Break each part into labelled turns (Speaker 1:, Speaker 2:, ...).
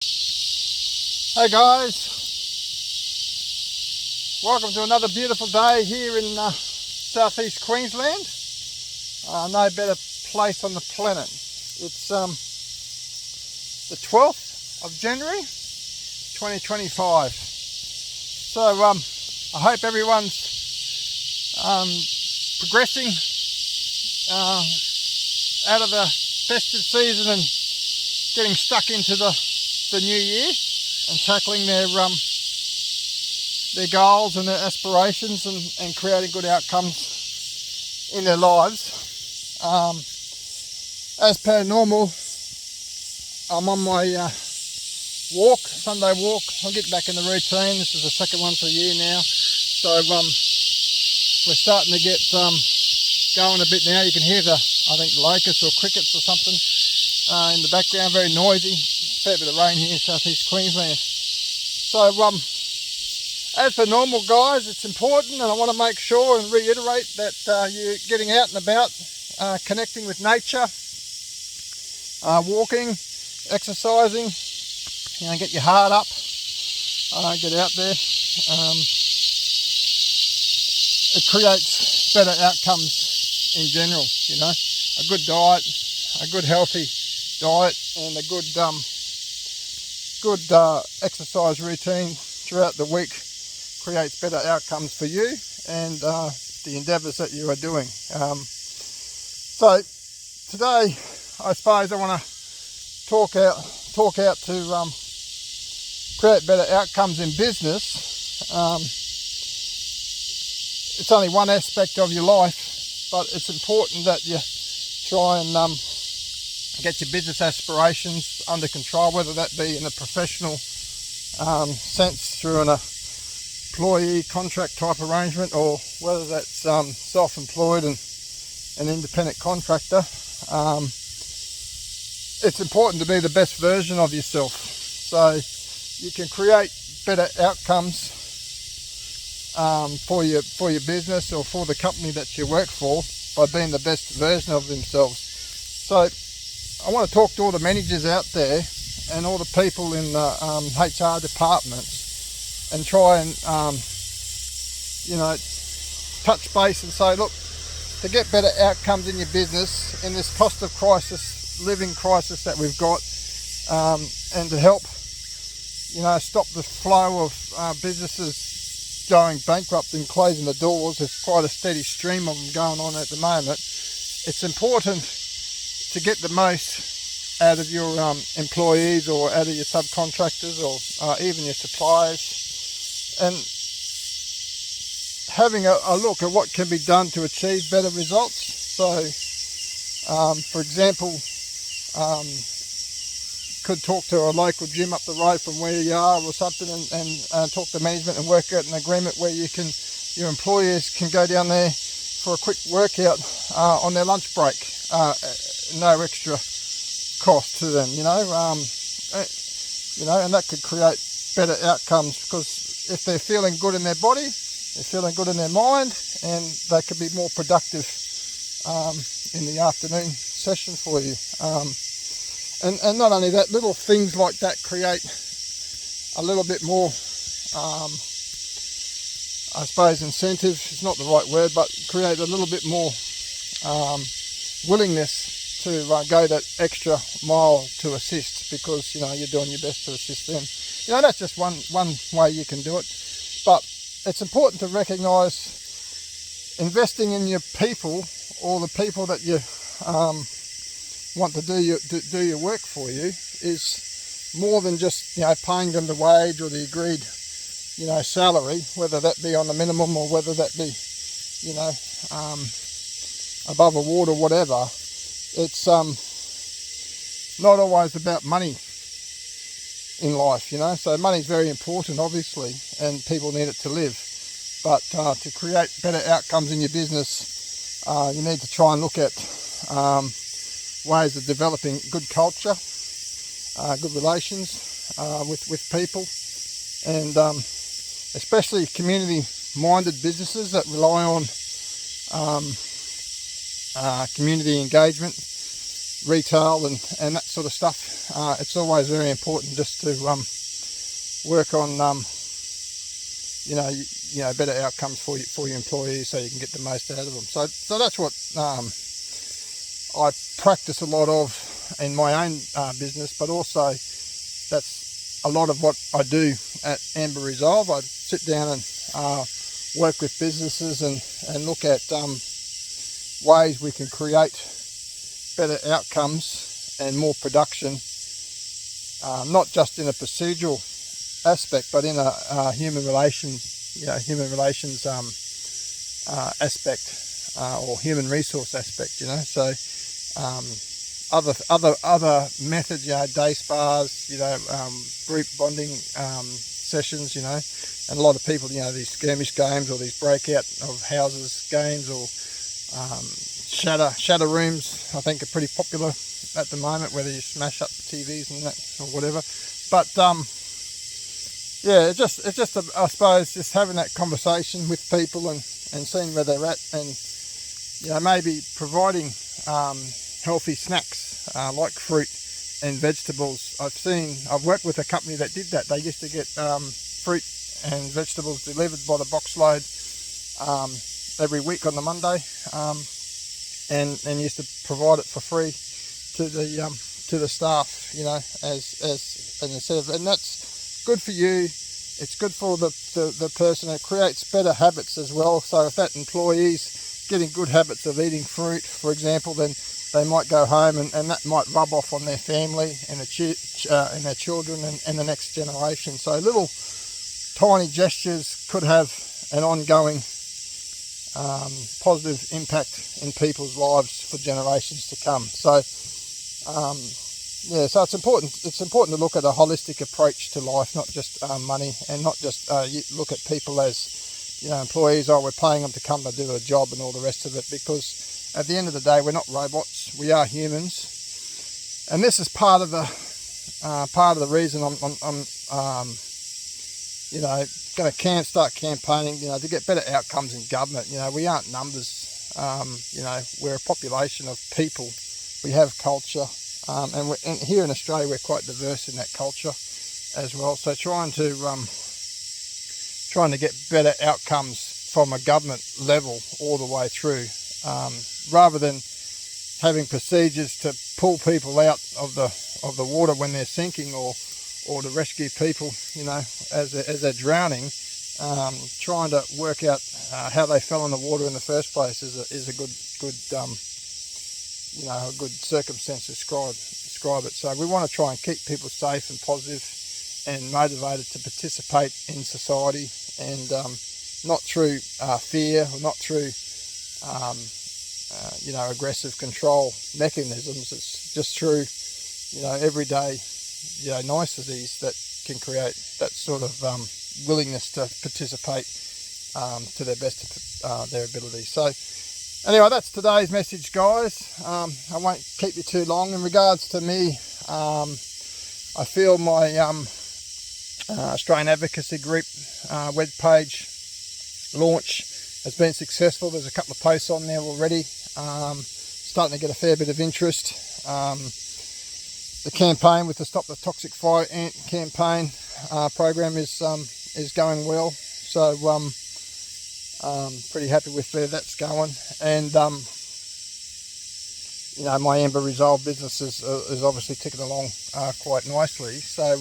Speaker 1: Hey guys, welcome to another beautiful day here in southeast Queensland. No better place on the planet. It's the 12th of January 2025. So I hope everyone's progressing out of the festive season and getting stuck into the new year and tackling their goals and their aspirations and creating good outcomes in their lives. As per normal, I'm on my Sunday walk. I'll get back in the routine. This is the second one for a year now. So we're starting to get going a bit now. You can hear I think locusts or crickets or something in the background, very noisy. Fair bit of rain here in southeast Queensland. So as per normal guys, it's important, and I want to make sure and reiterate that you're getting out and about, connecting with nature, walking, exercising, get your heart up, get out there. It creates better outcomes in general, a good diet, a good healthy diet, and a good exercise routine throughout the week creates better outcomes for you and the endeavours that you are doing. So today, I suppose I want to talk out to create better outcomes in business. It's only one aspect of your life, but it's important that you try and get your business aspirations under control, whether that be in a professional sense through an employee contract type arrangement, or whether that's self-employed and an independent contractor. It's important to be the best version of yourself, so you can create better outcomes for your business or for the company that you work for by being the best version of themselves. So I want to talk to all the managers out there and all the people in the HR departments and try and touch base and say, look, to get better outcomes in your business in this cost of crisis, living crisis that we've got, and to help stop the flow of businesses going bankrupt and closing the doors. There's quite a steady stream of them going on at the moment. It's important to get the most out of your employees or out of your subcontractors or even your suppliers, and having a look at what can be done to achieve better results. So for example, could talk to a local gym up the road from where you are or something, and talk to management and work out an agreement where your employees can go down there for a quick workout on their lunch break, no extra cost to them, and that could create better outcomes, because if they're feeling good in their body, they're feeling good in their mind, and they could be more productive in the afternoon session for you. And not only that, little things like that create a little bit more, I suppose incentive is not the right word, but create a little bit more willingness to go that extra mile to assist, because you're doing your best to assist them. That's just one way you can do it. But it's important to recognise investing in your people, or the people that you want to do your work for you, is more than just paying them the wage or the agreed salary, whether that be on the minimum or whether that be above award or whatever. It's not always about money in life, so money is very important, obviously, and people need it to live, but to create better outcomes in your business, you need to try and look at ways of developing good culture, good relations with people, and especially community-minded businesses that rely on community engagement retail and that sort of stuff. It's always very important just to work on better outcomes for your employees, so you can get the most out of them. So that's what I practice a lot of in my own business, but also that's a lot of what I do at Amber Resolve. I sit down and work with businesses and look at ways we can create better outcomes and more production, not just in a procedural aspect, but in a human relations aspect, or human resource aspect. So other methods, day spas, group bonding sessions, and a lot of people, these skirmish games or these breakout of houses games, or shatter rooms, I think are pretty popular at the moment, whether you smash up TVs and that or whatever. But it's just I suppose just having that conversation with people and seeing where they're at, and maybe providing healthy snacks like fruit and vegetables. I've worked with a company that did that. They used to get fruit and vegetables delivered by the box load every week on the Monday, and used to provide it for free to the staff, and that's good for you. It's good for the person. It creates better habits as well. So if that employee's getting good habits of eating fruit, for example, then they might go home and that might rub off on their family and their children and the next generation. So little tiny gestures could have an ongoing positive impact in people's lives for generations to come. So so it's important to look at a holistic approach to life, not just money, and not just look at people as employees. We're paying them to come to do a job and all the rest of it, because at the end of the day, we're not robots. We are humans, and this is part of the reason I'm going to start campaigning, to get better outcomes in government. We aren't numbers. We're a population of people. We have culture, and here in Australia we're quite diverse in that culture as well. So trying to get better outcomes from a government level all the way through, rather than having procedures to pull people out of the water when they're sinking, or to rescue people, as they're drowning. Trying to work out how they fell in the water in the first place is a good circumstance to describe it. So we want to try and keep people safe and positive and motivated to participate in society, and not through fear, or not through aggressive control mechanisms. It's just through everyday niceties that can create that sort of willingness to participate to their best of their ability. So anyway, that's today's message, guys. I won't keep you too long. In regards to me, I feel my Australian Advocacy Group web page launch has been successful. There's a couple of posts on there already, starting to get a fair bit of interest. The campaign with the Stop the Toxic Fire Ant campaign program is going well. So pretty happy with where that's going, and my Amber Resolve business is obviously ticking along quite nicely. So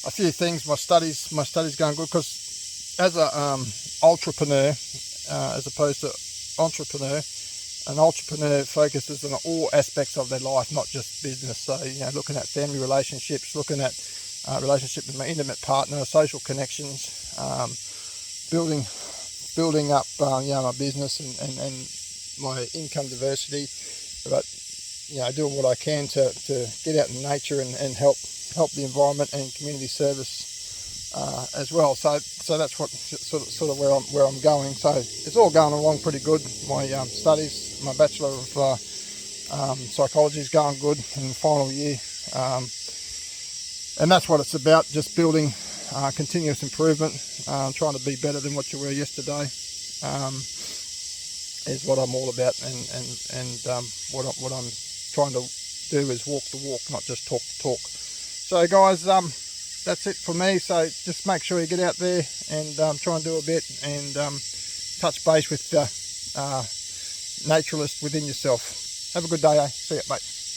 Speaker 1: a few things, my studies going good, because as a entrepreneur, as opposed to entrepreneur, an entrepreneur focuses on all aspects of their life, not just business. So looking at family relationships, looking at relationship with my intimate partner, social connections, building up my business and my income diversity, but doing what I can to get out in nature and help the environment and community service as well. So that's what sort of where I'm going. So it's all going along pretty good. My studies, my Bachelor of Psychology is going good in the final year, and that's what it's about. Just building continuous improvement, trying to be better than what you were yesterday, is what I'm all about, and what I'm trying to do is walk the walk, not just talk the talk. So guys, that's it for me. So just make sure you get out there and try and do a bit, and touch base with the naturalist within yourself. Have a good day, eh? See ya, mate.